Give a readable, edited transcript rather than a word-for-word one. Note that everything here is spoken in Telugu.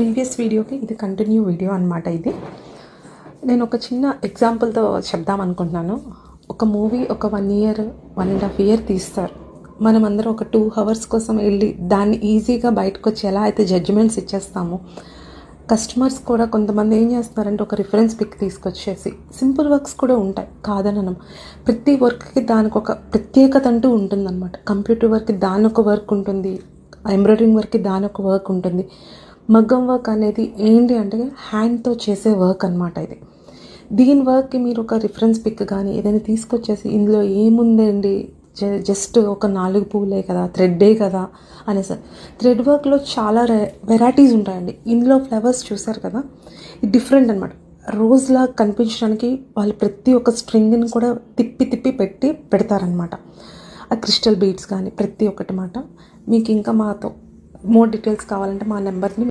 ప్రీవియస్ వీడియోకి ఇది కంటిన్యూ వీడియో అనమాట. ఇది నేను ఒక చిన్న ఎగ్జాంపుల్తో చెప్దాం అనుకుంటున్నాను. ఒక మూవీ ఒక 1 year 1.5 year తీస్తారు. మనం అందరం ఒక 2 hours కోసం వెళ్ళి దాన్ని ఈజీగా బయటకు వచ్చి ఎలా అయితే జడ్జిమెంట్స్ ఇచ్చేస్తామో, కస్టమర్స్ కూడా కొంతమంది ఏం చేస్తున్నారంటే ఒక రిఫరెన్స్ పిక్ తీసుకొచ్చేసి, సింపుల్ వర్క్స్ కూడా ఉంటాయి కాదనడం, ప్రతి వర్క్కి దానికి ఒక ప్రత్యేకత అంటూ ఉంటుందన్నమాట. కంప్యూటర్ వర్క్కి దాని ఒక వర్క్ ఉంటుంది, ఎంబ్రాయిడరింగ్ వర్క్కి దాని ఒక వర్క్ ఉంటుంది. మగ్గం వర్క్ అనేది ఏంటి అంటే హ్యాండ్తో చేసే వర్క్ అనమాట. ఇది దీని వర్క్కి మీరు ఒక రిఫరెన్స్ పిక్ కానీ ఏదైనా తీసుకొచ్చేసి ఇందులో ఏముందండి, జస్ట్ ఒక 4 పువ్వులే కదా, థ్రెడ్డే కదా అనేసారి. థ్రెడ్ వర్క్లో చాలా వెరైటీస్ ఉంటాయండి. ఇందులో ఫ్లవర్స్ చూసారు కదా, ఇది డిఫరెంట్ అనమాట. రోజులా కనిపించడానికి వాళ్ళు ప్రతి ఒక్క స్ట్రింగ్ని కూడా తిప్పి పెడతారనమాట. ఆ క్రిస్టల్ బీడ్స్ కానీ ప్రతి ఒక్కటి మాట. మీకు ఇంకా మాతో మోర్ డీటెయిల్స్ కావాలంటే మా నెంబర్ని